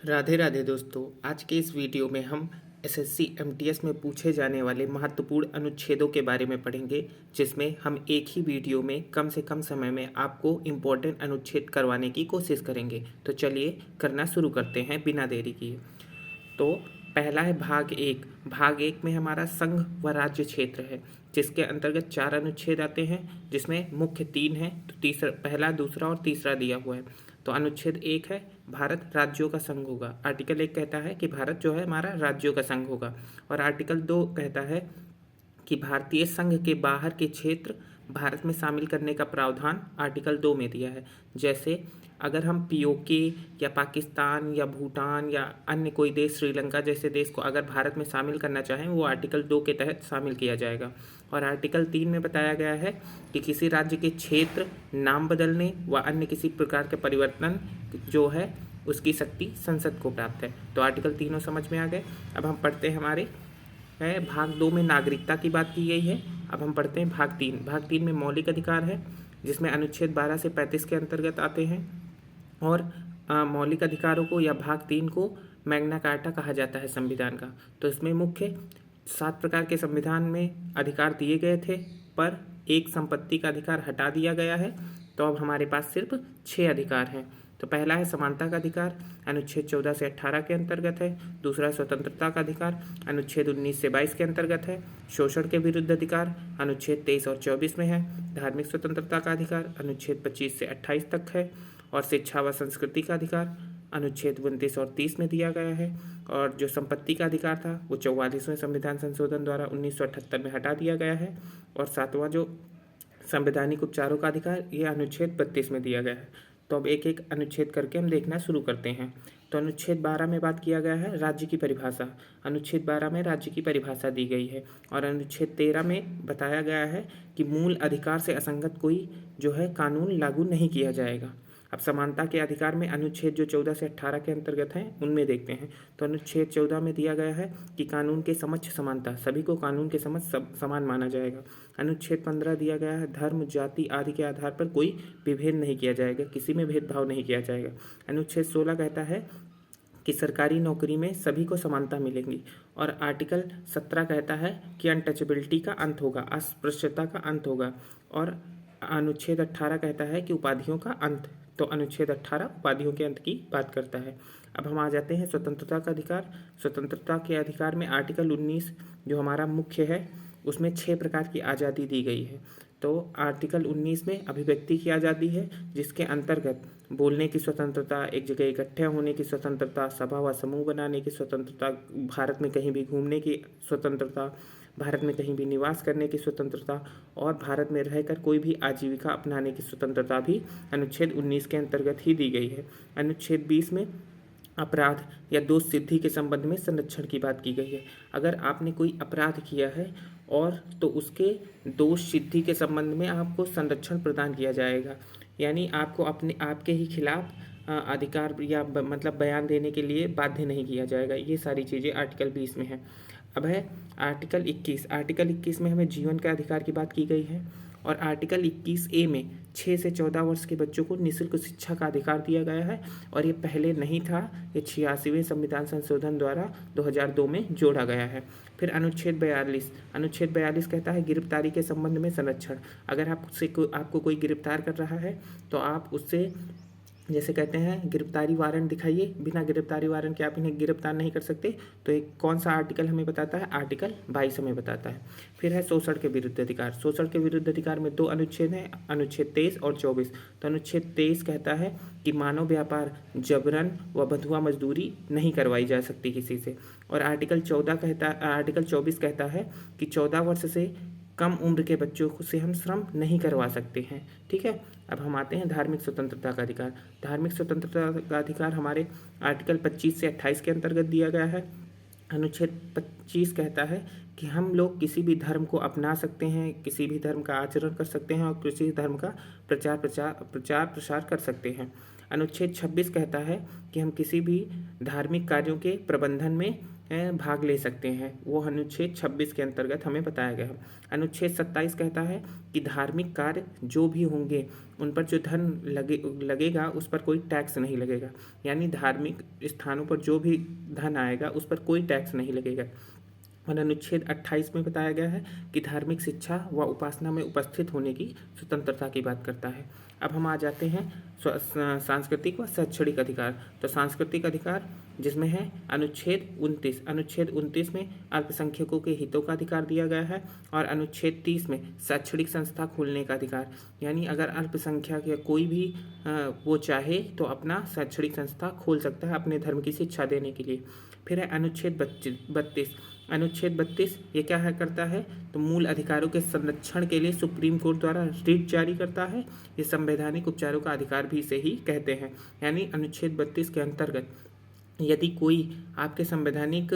राधे राधे दोस्तों। आज के इस वीडियो में हम एसएससी एमटीएस में पूछे जाने वाले महत्वपूर्ण अनुच्छेदों के बारे में पढ़ेंगे, जिसमें हम एक ही वीडियो में कम से कम समय में आपको इम्पोर्टेंट अनुच्छेद करवाने की कोशिश करेंगे। तो चलिए करना शुरू करते हैं बिना देरी किए। तो पहला है भाग एक। भाग एक में हमारा संघ व राज्य क्षेत्र है, जिसके अंतर्गत 4 अनुच्छेद आते हैं, जिसमें मुख्य 3 हैं। तो तीसरा, पहला, दूसरा और तीसरा दिया हुआ है। तो अनुच्छेद 1 है भारत राज्यों का संघ होगा। आर्टिकल 1 कहता है कि भारत जो है हमारा राज्यों का संघ होगा। और आर्टिकल 2 कहता है कि भारतीय संघ के बाहर के क्षेत्र भारत में शामिल करने का प्रावधान आर्टिकल 2 में दिया है। जैसे अगर हम पीओके या पाकिस्तान या भूटान या अन्य कोई देश, श्रीलंका जैसे देश को अगर भारत में शामिल करना चाहें, वो आर्टिकल 2 के तहत शामिल किया जाएगा। और आर्टिकल 3 में बताया गया है कि किसी राज्य के क्षेत्र, नाम बदलने व अन्य किसी प्रकार के परिवर्तन जो है उसकी शक्ति संसद को प्राप्त है। तो आर्टिकल तीनों समझ में आ गए। अब हम पढ़ते हैं हमारे भाग 2 में नागरिकता की बात की गई है। अब हम पढ़ते हैं भाग 3। भाग 3 में मौलिक अधिकार है, जिसमें अनुच्छेद 12 से 35 के अंतर्गत आते हैं। और मौलिक अधिकारों को या भाग 3 को मैग्ना कार्टा कहा जाता है संविधान का। तो इसमें मुख्य 7 प्रकार के संविधान में अधिकार दिए गए थे, पर एक संपत्ति का अधिकार हटा दिया गया है। तो अब हमारे पास सिर्फ 6 अधिकार हैं। तो पहला है समानता का अधिकार, अनुच्छेद 14 से 18 के अंतर्गत है। दूसरा स्वतंत्रता का अधिकार, अनुच्छेद 19 से 22 के अंतर्गत है। शोषण के विरुद्ध अधिकार, अनुच्छेद 23 और 24 में है। धार्मिक स्वतंत्रता का अधिकार, अनुच्छेद 25 से 28 तक है। और शिक्षा व संस्कृति का अधिकार, अनुच्छेद 29 और 30 में दिया गया है। और जो संपत्ति का अधिकार था वो 44वें संविधान संशोधन द्वारा 1978 में हटा दिया गया है। और 7वां जो संवैधानिक उपचारों का अधिकार, ये अनुच्छेद 32 में दिया गया है। तो अब एक एक अनुच्छेद करके हम देखना शुरू करते हैं। तो अनुच्छेद 12 में बात किया गया है राज्य की परिभाषा। अनुच्छेद 12 में राज्य की परिभाषा दी गई है। और अनुच्छेद 13 में बताया गया है कि मूल अधिकार से असंगत कोई जो है कानून लागू नहीं किया जाएगा। अब समानता के अधिकार में अनुच्छेद जो 14 से 18 के अंतर्गत हैं उनमें देखते हैं। तो अनुच्छेद 14 में दिया गया है कि कानून के समक्ष समानता, सभी को कानून के समक्ष समान माना जाएगा। अनुच्छेद 15 दिया गया है धर्म, जाति आदि के आधार पर कोई विभेद नहीं किया जाएगा, किसी में भेदभाव नहीं किया जाएगा। अनुच्छेद 16 कहता है कि सरकारी नौकरी में सभी को समानता मिलेंगी। और आर्टिकल 17 कहता है कि अनटचेबिलिटी का अंत होगा, अस्पृश्यता का अंत होगा। और अनुच्छेद 18 कहता है कि उपाधियों का अंत। तो अनुच्छेद 18 उपाधियों के अंत की बात करता है। अब हम आ जाते हैं स्वतंत्रता का अधिकार। स्वतंत्रता के अधिकार में आर्टिकल 19 जो हमारा मुख्य है, उसमें 6 प्रकार की आज़ादी दी गई है। तो आर्टिकल 19 में अभिव्यक्ति की आज़ादी है, जिसके अंतर्गत बोलने की स्वतंत्रता, एक जगह इकट्ठे होने की स्वतंत्रता, सभा व समूह बनाने की स्वतंत्रता, भारत में कहीं भी घूमने की स्वतंत्रता, भारत में कहीं भी निवास करने की स्वतंत्रता और भारत में रहकर कोई भी आजीविका अपनाने की स्वतंत्रता भी अनुच्छेद 19 के अंतर्गत ही दी गई है। अनुच्छेद 20 में अपराध या दोष सिद्धि के संबंध में संरक्षण की बात की गई है। अगर आपने कोई अपराध किया है और तो उसके दोष सिद्धि के संबंध में आपको संरक्षण प्रदान किया जाएगा, यानी आपको अपने आपके ही खिलाफ अधिकार या मतलब बयान देने के लिए बाध्य नहीं किया जाएगा। ये सारी चीज़ें आर्टिकल 20 में है। अब है आर्टिकल 21। आर्टिकल 21 में हमें जीवन के अधिकार की बात की गई है। और आर्टिकल 21A में 6 से 14 वर्ष के बच्चों को निःशुल्क शिक्षा का अधिकार दिया गया है। और ये पहले नहीं था, ये 86वें संविधान संशोधन द्वारा 2002 में जोड़ा गया है। फिर अनुच्छेद 42। अनुच्छेद 42 कहता है गिरफ्तारी के संबंध में संरक्षण। अगर आपको कोई गिरफ्तार कर रहा है तो आप उससे जैसे कहते हैं गिरफ्तारी वारंट दिखाइए, बिना गिरफ्तारी वारंट के आप इन्हें गिरफ्तार नहीं कर सकते। तो एक कौन सा आर्टिकल हमें बताता है? आर्टिकल 22 हमें बताता है। फिर है शोषण के विरुद्ध अधिकार। शोषण के विरुद्ध अधिकार में 2 अनुच्छेद हैं, अनुच्छेद 23 और 24। तो अनुच्छेद 23 कहता है कि मानव व्यापार, जबरन व बंधुआ मजदूरी नहीं करवाई जा सकती किसी से। और आर्टिकल 24 कहता है कि 14 वर्ष से कम उम्र के बच्चों से हम श्रम नहीं करवा सकते हैं। ठीक है। अब हम आते हैं धार्मिक स्वतंत्रता का अधिकार। धार्मिक स्वतंत्रता का अधिकार हमारे आर्टिकल 25 से 28 के अंतर्गत दिया गया है। अनुच्छेद 25 कहता है कि हम लोग किसी भी धर्म को अपना सकते हैं, किसी भी धर्म का आचरण कर सकते हैं और किसी धर्म का प्रचार प्रसार कर सकते हैं। अनुच्छेद 26 कहता है कि हम किसी भी धार्मिक कार्यों के प्रबंधन में भाग ले सकते हैं, वो अनुच्छेद 26 के अंतर्गत हमें बताया गया है। अनुच्छेद 27 कहता है कि धार्मिक कार्य जो भी होंगे उन पर जो धन लगेगा उस पर कोई टैक्स नहीं लगेगा, यानी धार्मिक स्थानों पर जो भी धन आएगा उस पर कोई टैक्स नहीं लगेगा। और अनुच्छेद 28 में बताया गया है कि धार्मिक शिक्षा व उपासना में उपस्थित होने की स्वतंत्रता की बात करता है। अब हम आ जाते हैं सांस्कृतिक व शैक्षणिक अधिकार। तो सांस्कृतिक अधिकार जिसमें है अनुच्छेद 29। अनुच्छेद 29 में अल्पसंख्यकों के हितों का अधिकार दिया गया है। और अनुच्छेद 30 में शैक्षणिक संस्था खोलने का अधिकार, यानी अगर अल्पसंख्यक या कोई भी वो चाहे तो अपना शैक्षणिक संस्था खोल सकता है अपने धर्म की शिक्षा देने के लिए। फिर है अनुच्छेद 32। अनुच्छेद 32 ये क्या है करता है, तो मूल अधिकारों के संरक्षण के लिए सुप्रीम कोर्ट द्वारा रिट जारी करता है। ये संवैधानिक उपचारों का अधिकार भी इसे ही कहते हैं। यानी अनुच्छेद 32 के अंतर्गत यदि कोई आपके संवैधानिक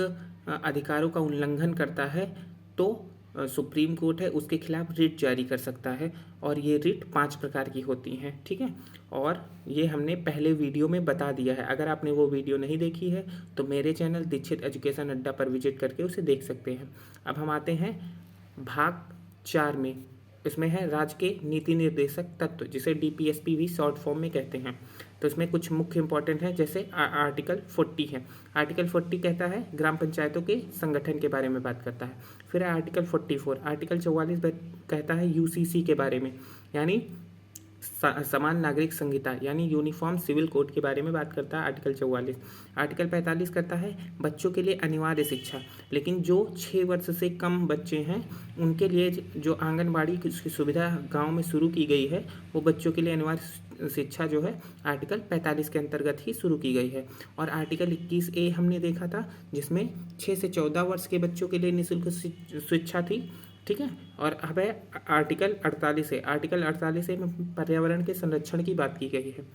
अधिकारों का उल्लंघन करता है तो सुप्रीम कोर्ट है उसके खिलाफ रिट जारी कर सकता है। और ये रिट 5 प्रकार की होती हैं, ठीक है। और ये हमने पहले वीडियो में बता दिया है, अगर आपने वो वीडियो नहीं देखी है तो मेरे चैनल दीक्षित एजुकेशन अड्डा पर विजिट करके उसे देख सकते हैं। अब हम आते हैं भाग 4 में। इसमें है राज्य के नीति निर्देशक तत्व, जिसे DPSP भी शॉर्ट फॉर्म में कहते हैं। तो इसमें कुछ मुख्य इंपॉर्टेंट है, जैसे आर्टिकल 40 है। आर्टिकल 40 कहता है ग्राम पंचायतों के संगठन के बारे में बात करता है। फिर है आर्टिकल 44। आर्टिकल 44 कहता है UCC के बारे में, यानी समान नागरिक संहिता, यानी यूनिफॉर्म सिविल कोड के बारे में बात करता है आर्टिकल 44। आर्टिकल 45 करता है बच्चों के लिए अनिवार्य शिक्षा, लेकिन जो 6 वर्ष से कम बच्चे हैं उनके लिए जो आंगनबाड़ी की सुविधा गांव में शुरू की गई है वो बच्चों के लिए अनिवार्य शिक्षा जो है आर्टिकल 45 के अंतर्गत ही शुरू की गई है। और आर्टिकल 21A हमने देखा था जिसमें 6 से 14 वर्ष के बच्चों के लिए निःशुल्क शिक्षा थी, ठीक है। और अब है आर्टिकल 48 है। आर्टिकल 48 में पर्यावरण के संरक्षण की बात की गई है।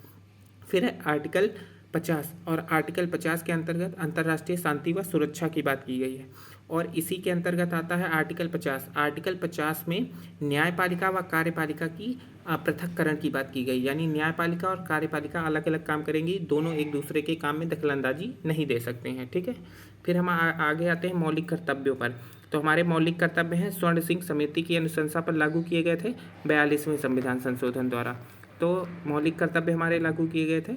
फिर है आर्टिकल 50, और आर्टिकल 50 के अंतर्गत अंतर्राष्ट्रीय शांति व सुरक्षा की बात की गई है। और इसी के अंतर्गत आता है आर्टिकल 50। आर्टिकल 50 में न्यायपालिका व कार्यपालिका की पृथक्करण की बात की गई, यानी न्यायपालिका और कार्यपालिका अलग अलग काम करेंगी, दोनों एक दूसरे के काम में दखलंदाजी नहीं दे सकते हैं, ठीक है। फिर हम आगे आते हैं मौलिक कर्तव्यों पर। तो हमारे मौलिक कर्तव्य हैं स्वर्ण सिंह समिति की अनुशंसा पर लागू किए गए थे 42वें संविधान संशोधन द्वारा। तो मौलिक कर्तव्य हमारे लागू किए गए थे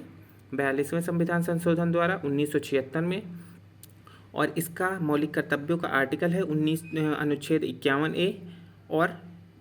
42वें संविधान संशोधन द्वारा 1976 में। और इसका मौलिक कर्तव्यों का आर्टिकल है अनुच्छेद 51A। और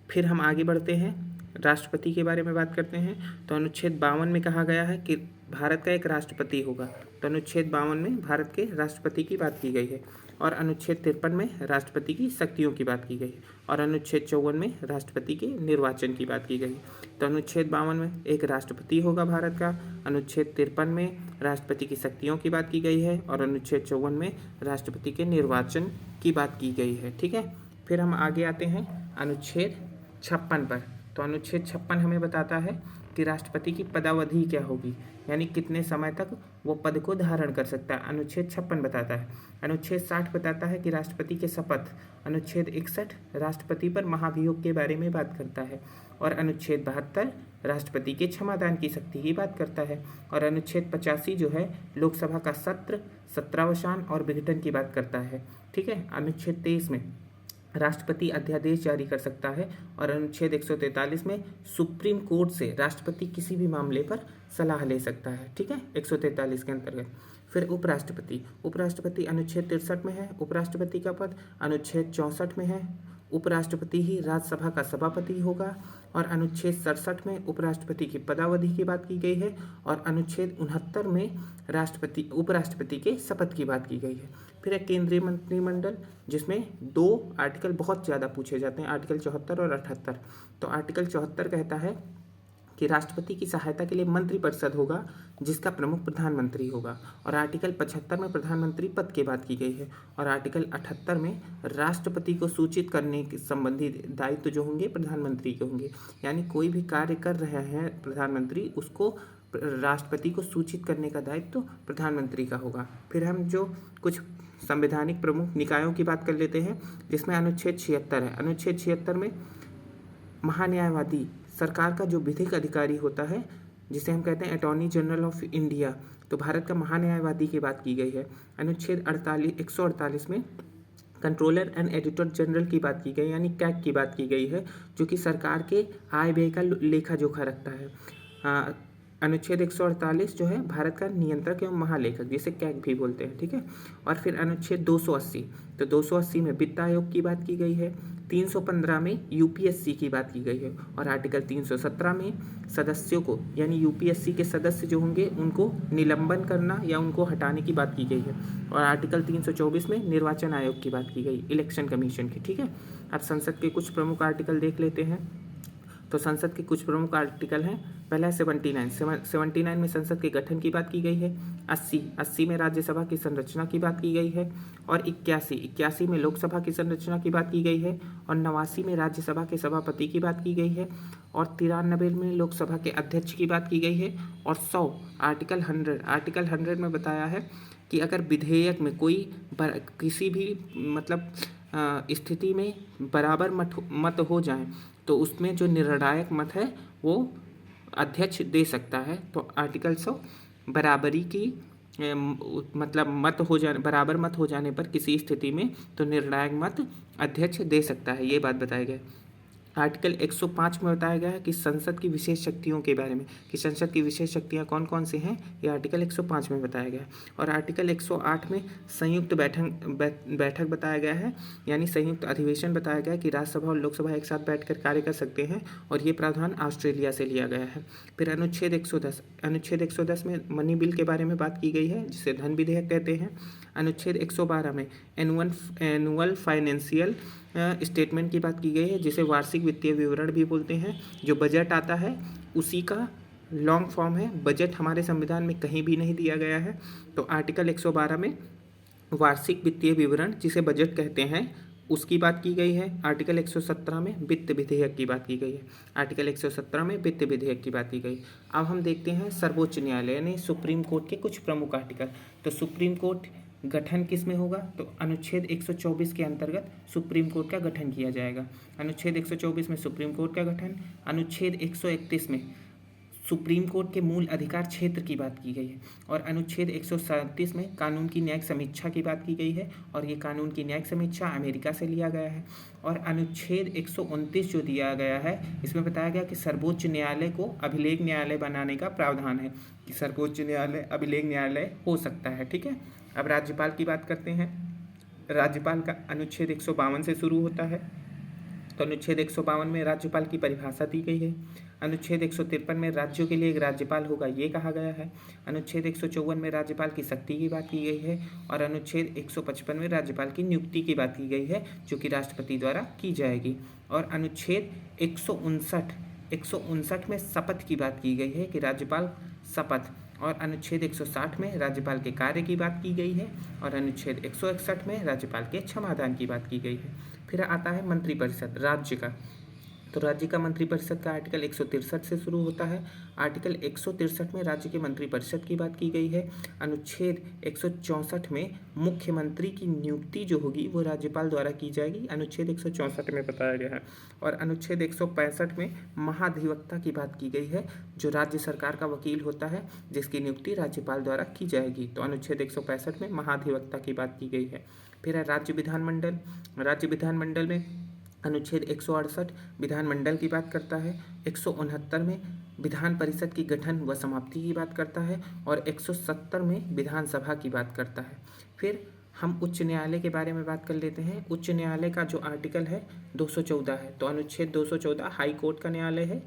फिर हम आगे बढ़ते हैं राष्ट्रपति के बारे में बात करते हैं। तो अनुच्छेद 52 में कहा गया है कि भारत का एक राष्ट्रपति होगा। तो अनुच्छेद 52 में भारत के राष्ट्रपति की बात की गई है। और अनुच्छेद 53 में राष्ट्रपति की शक्तियों की बात की गई। और अनुच्छेद 54 में राष्ट्रपति के निर्वाचन की बात की गई। तो अनुच्छेद 52 में एक राष्ट्रपति होगा भारत का, अनुच्छेद 53 में राष्ट्रपति की शक्तियों की बात की गई है, और अनुच्छेद 54 में राष्ट्रपति के निर्वाचन की बात की गई है, ठीक है। फिर हम आगे आते हैं अनुच्छेद 56 पर। तो अनुच्छेद 56 हमें बताता है कि राष्ट्रपति की पदावधि क्या होगी, यानी कितने समय तक वो पद को धारण कर सकता है, अनुच्छेद 56 बताता है। अनुच्छेद 60 बताता है कि राष्ट्रपति के शपथ। अनुच्छेद 61 राष्ट्रपति पर महाभियोग के बारे में बात करता है। और अनुच्छेद 72 राष्ट्रपति के क्षमादान की शक्ति की बात करता है। और अनुच्छेद 85 जो है लोकसभा का सत्र, सत्रावसान और विघटन की बात करता है, ठीक है। अनुच्छेद 23 में राष्ट्रपति अध्यादेश जारी कर सकता है। और अनुच्छेद 143 में सुप्रीम कोर्ट से राष्ट्रपति किसी भी मामले पर सलाह ले सकता है, ठीक है, 143 के अंतर्गत। फिर उपराष्ट्रपति अनुच्छेद 63 में है उपराष्ट्रपति का पद। अनुच्छेद 64 में है उपराष्ट्रपति ही राज्यसभा का सभापति होगा। और अनुच्छेद 67 में उपराष्ट्रपति की पदावधि की बात की गई है। और अनुच्छेद 69 में उपराष्ट्रपति के शपथ की बात की गई है। फिर है केंद्रीय मंत्रिमंडल, जिसमें 2 आर्टिकल बहुत ज़्यादा पूछे जाते हैं, आर्टिकल 74 और 78। तो आर्टिकल 74 कहता है कि राष्ट्रपति की सहायता के लिए मंत्रिपरिषद होगा जिसका प्रमुख प्रधानमंत्री होगा। और आर्टिकल 75 में प्रधानमंत्री पद की बात की गई है। और आर्टिकल 78 में राष्ट्रपति को सूचित करने के संबंधी दायित्व जो होंगे प्रधानमंत्री के होंगे, यानी कोई भी कार्य कर रहे हैं प्रधानमंत्री उसको राष्ट्रपति को सूचित करने का दायित्व प्रधानमंत्री का होगा। फिर हम जो कुछ संवैधानिक प्रमुख निकायों की बात कर लेते हैं, जिसमें अनुच्छेद 76 है। अनुच्छेद 76 में महान्यायवादी सरकार का जो विधिक अधिकारी होता है जिसे हम कहते हैं अटॉर्नी जनरल ऑफ इंडिया, तो भारत का महान्यायवादी की बात की गई है। अनुच्छेद 148 में कंट्रोलर एंड एडिटर जनरल की बात की गई, यानी कैग की बात की गई है, जो कि सरकार के आय व्यय का लेखा जोखा रखता है। अनुच्छेद 148 जो है भारत का नियंत्रक एवं महालेखक, जिसे कैग भी बोलते हैं, ठीक है। और फिर अनुच्छेद 280, तो 280 में वित्त आयोग की बात की गई है। 315 में यूपीएससी की बात की गई है। और आर्टिकल 317 में सदस्यों को, यानी यूपीएससी के सदस्य जो होंगे उनको निलंबन करना या उनको हटाने की बात की गई है। और आर्टिकल 324 में निर्वाचन आयोग की बात की गई, इलेक्शन कमीशन की, ठीक है। अब संसद के कुछ प्रमुख आर्टिकल देख लेते हैं। तो संसद के कुछ प्रमुख आर्टिकल हैं। पहला है 79 में संसद के गठन की बात की गई है। 80 में राज्यसभा की संरचना की बात की गई है। और 81 में लोकसभा की संरचना की बात की गई है। और 89 में राज्यसभा के सभापति की बात की गई है। और 93 में लोकसभा के अध्यक्ष की बात की गई है। और 100 आर्टिकल 100 में बताया है कि अगर विधेयक में कोई किसी भी मतलब स्थिति में बराबर मत हो जाए तो उसमें जो निर्णायक मत है वो अध्यक्ष दे सकता है। तो आर्टिकल 100 बराबरी की मतलब बराबर मत हो जाने पर किसी स्थिति में तो निर्णायक मत अध्यक्ष दे सकता है, ये बात बताई गई। आर्टिकल 105 में बताया गया है कि संसद की विशेष शक्तियों के बारे में, कि संसद की विशेष शक्तियां कौन कौन सी हैं, ये आर्टिकल 105 में बताया गया है। और आर्टिकल 108 में संयुक्त बैठक बताया गया है, यानी संयुक्त अधिवेशन बताया गया है कि राज्यसभा और लोकसभा एक साथ बैठकर कार्य कर सकते हैं। और ये प्रावधान ऑस्ट्रेलिया से लिया गया है। फिर अनुच्छेद 110 में मनी बिल के बारे में बात की गई है, जिसे धन विधेयक कहते हैं। अनुच्छेद 112 में एनुअल फाइनेंशियल स्टेटमेंट की बात की गई है, जिसे वार्षिक वित्तीय विवरण भी बोलते हैं। जो बजट आता है उसी का लॉन्ग फॉर्म है। बजट हमारे संविधान में कहीं भी नहीं दिया गया है। तो आर्टिकल 112 में वार्षिक वित्तीय विवरण, जिसे बजट कहते हैं, उसकी बात की गई है। आर्टिकल 117 में वित्त विधेयक की बात की गई है। आर्टिकल 117 में वित्त विधेयक की बात की गई। अब हम देखते हैं सर्वोच्च न्यायालय यानी सुप्रीम कोर्ट के कुछ प्रमुख आर्टिकल। तो सुप्रीम कोर्ट गठन किस में होगा, तो अनुच्छेद 124 के अंतर्गत सुप्रीम कोर्ट का गठन किया जाएगा। अनुच्छेद 124 में सुप्रीम कोर्ट का गठन। अनुच्छेद 131 में सुप्रीम कोर्ट के मूल अधिकार क्षेत्र की बात की गई है। और अनुच्छेद 137 में कानून की न्यायिक समीक्षा की बात की गई है। और ये कानून की न्यायिक समीक्षा अमेरिका से लिया गया है। और अनुच्छेद 129 जो दिया गया है, इसमें बताया गया कि सर्वोच्च न्यायालय को अभिलेख न्यायालय बनाने का प्रावधान है, कि सर्वोच्च न्यायालय अभिलेख न्यायालय हो सकता है, ठीक है। अब राज्यपाल की बात करते हैं। राज्यपाल का अनुच्छेद 152 से शुरू होता है। तो अनुच्छेद 152 में राज्यपाल की परिभाषा दी गई है। अनुच्छेद 153 में राज्यों के लिए एक राज्यपाल होगा, ये कहा गया है। अनुच्छेद 154 में राज्यपाल की शक्ति की बात की गई है। और अनुच्छेद 155 में राज्यपाल की नियुक्ति की बात की गई है, जो कि राष्ट्रपति द्वारा की जाएगी। और अनुच्छेद 159 में शपथ की बात की गई है, कि राज्यपाल शपथ। और अनुच्छेद 160 में राज्यपाल के कार्य की बात की गई है। और अनुच्छेद 161 में राज्यपाल के क्षमादान की बात की गई है। फिर आता है मंत्रिपरिषद राज्य का। तो राज्य का मंत्रिपरिषद का आर्टिकल 163 से शुरू होता है। आर्टिकल 163 में राज्य के मंत्रिपरिषद की बात की गई है। अनुच्छेद 164 में मुख्यमंत्री की नियुक्ति जो होगी वो राज्यपाल द्वारा की जाएगी, अनुच्छेद 164 में बताया गया है। और अनुच्छेद 165 में महाधिवक्ता की बात की गई है, जो राज्य सरकार का वकील होता है, जिसकी नियुक्ति राज्यपाल द्वारा की जाएगी। तो अनुच्छेद 165 में महाधिवक्ता की बात की गई है। फिर है राज्य विधानमंडल। राज्य विधानमंडल में अनुच्छेद 168 विधानमंडल की बात करता है। 169 में विधान परिषद की गठन व समाप्ति की बात करता है। और 170 में विधानसभा की बात करता है। फिर हम उच्च न्यायालय के बारे में बात कर लेते हैं। उच्च न्यायालय का जो आर्टिकल है 214 है। तो अनुच्छेद 214 हाई कोर्ट का न्यायालय है।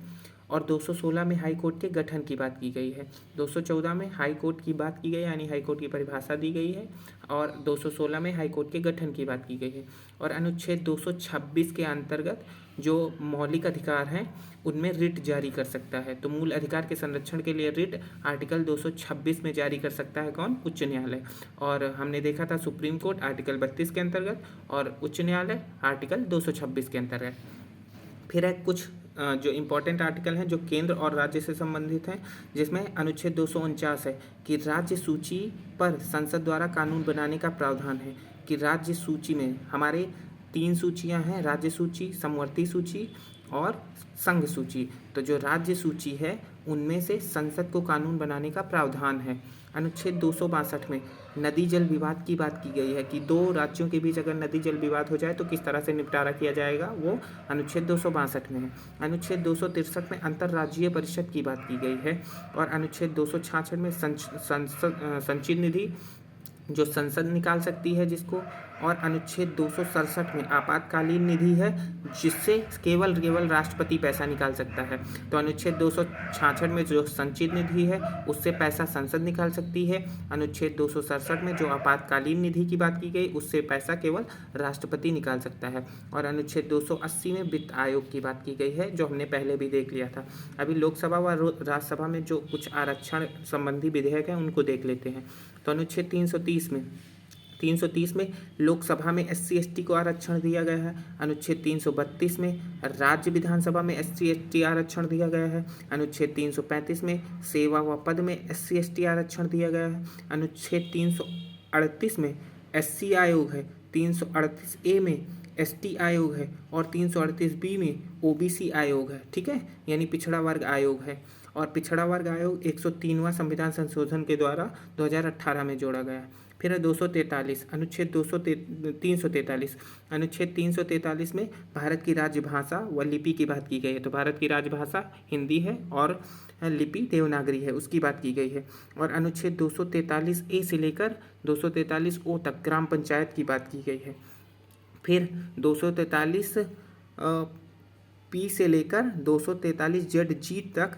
और 216 में हाई कोर्ट के गठन की बात की गई है। 214 में हाई कोर्ट की बात की गई, यानी हाई कोर्ट की परिभाषा दी गई है। और 216 में हाई कोर्ट के गठन की बात की गई है। और अनुच्छेद 226 के अंतर्गत जो मौलिक अधिकार हैं उनमें रिट जारी कर सकता है। तो मूल अधिकार के संरक्षण के लिए रिट आर्टिकल 226 में जारी कर सकता है कौन, उच्च न्यायालय। और हमने देखा था सुप्रीम कोर्ट आर्टिकल 32 के अंतर्गत और उच्च न्यायालय आर्टिकल 226 के अंतर्गत। फिर है कुछ जो इम्पोर्टेंट आर्टिकल हैं जो केंद्र और राज्य से संबंधित हैं, जिसमें अनुच्छेद 249 है कि राज्य सूची पर संसद द्वारा कानून बनाने का प्रावधान है। कि राज्य सूची में हमारे 3 सूचियां हैं, राज्य सूची, समवर्ती सूची और संघ सूची। तो जो राज्य सूची है उनमें से संसद को कानून बनाने का प्रावधान है। अनुच्छेद 262 में नदी जल विवाद की बात की गई है कि दो राज्यों के बीच अगर नदी जल विवाद हो जाए तो किस तरह से निपटारा किया जाएगा, वो अनुच्छेद 262 में है। अनुच्छेद 263 में अंतर्राज्यीय परिषद की बात की गई है और अनुच्छेद 266 में संचित निधि जो संसद निकाल सकती है जिसको, और अनुच्छेद 267 में आपातकालीन निधि है जिससे केवल राष्ट्रपति पैसा निकाल सकता है। तो अनुच्छेद 266 में जो संचित निधि है उससे पैसा संसद निकाल सकती है। अनुच्छेद 267 में जो आपातकालीन निधि की बात की गई उससे पैसा केवल राष्ट्रपति निकाल सकता है। और अनुच्छेद 280 में वित्त आयोग की बात की गई है जो हमने पहले भी देख लिया था। अभी लोकसभा व राज्यसभा में जो कुछ आरक्षण संबंधी विधेयक हैं उनको देख लेते हैं। तो अनुच्छेद 330 में लोकसभा में SC/ST को आरक्षण दिया गया है। अनुच्छेद 332 में राज्य विधानसभा में SC/ST आरक्षण दिया गया है। अनुच्छेद 335 में सेवा व पद में SC/ST आरक्षण दिया गया है। अनुच्छेद 338 में SC आयोग है, 338A में ST आयोग है और 338B में OBC आयोग है। ठीक है, यानी पिछड़ा वर्ग आयोग है। और पिछड़ा वर्ग आयोग 103वां संविधान संशोधन के द्वारा 2018 में जोड़ा गया। फिर है 243 अनुच्छेद 343 अनुच्छेद 343 में भारत की राजभाषा व लिपि की बात की गई है। तो भारत की राजभाषा हिंदी है और लिपि देवनागरी है, उसकी बात की गई है। और अनुच्छेद 243A से लेकर 243O तक ग्राम पंचायत की बात की गई है। फिर 243P से लेकर 243ZG तक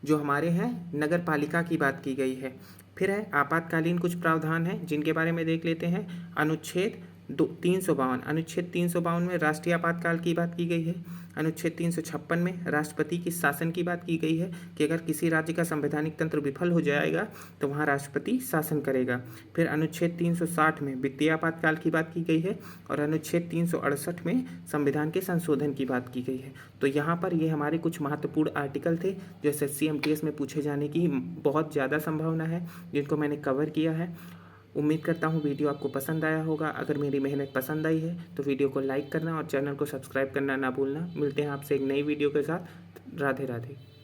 जो हमारे हैं नगर पालिका की बात की गई है। फिर है आपातकालीन कुछ प्रावधान हैं जिनके बारे में देख लेते हैं। अनुच्छेद 352 में राष्ट्रीय आपातकाल की बात की गई है। अनुच्छेद 356 में राष्ट्रपति की शासन की बात की गई है कि अगर किसी राज्य का संवैधानिक तंत्र विफल हो जाएगा तो वहाँ राष्ट्रपति शासन करेगा। फिर अनुच्छेद 360 में वित्तीय आपातकाल की बात की गई है और अनुच्छेद 368 में संविधान के संशोधन की बात की गई है। तो यहाँ पर ये हमारे कुछ महत्वपूर्ण आर्टिकल थे जो SSC MTS में पूछे जाने की बहुत ज़्यादा संभावना है, जिनको मैंने कवर किया है। उम्मीद करता हूँ वीडियो आपको पसंद आया होगा। अगर मेरी मेहनत पसंद आई है तो वीडियो को लाइक करना और चैनल को सब्सक्राइब करना ना भूलना। मिलते हैं आपसे एक नई वीडियो के साथ। राधे राधे।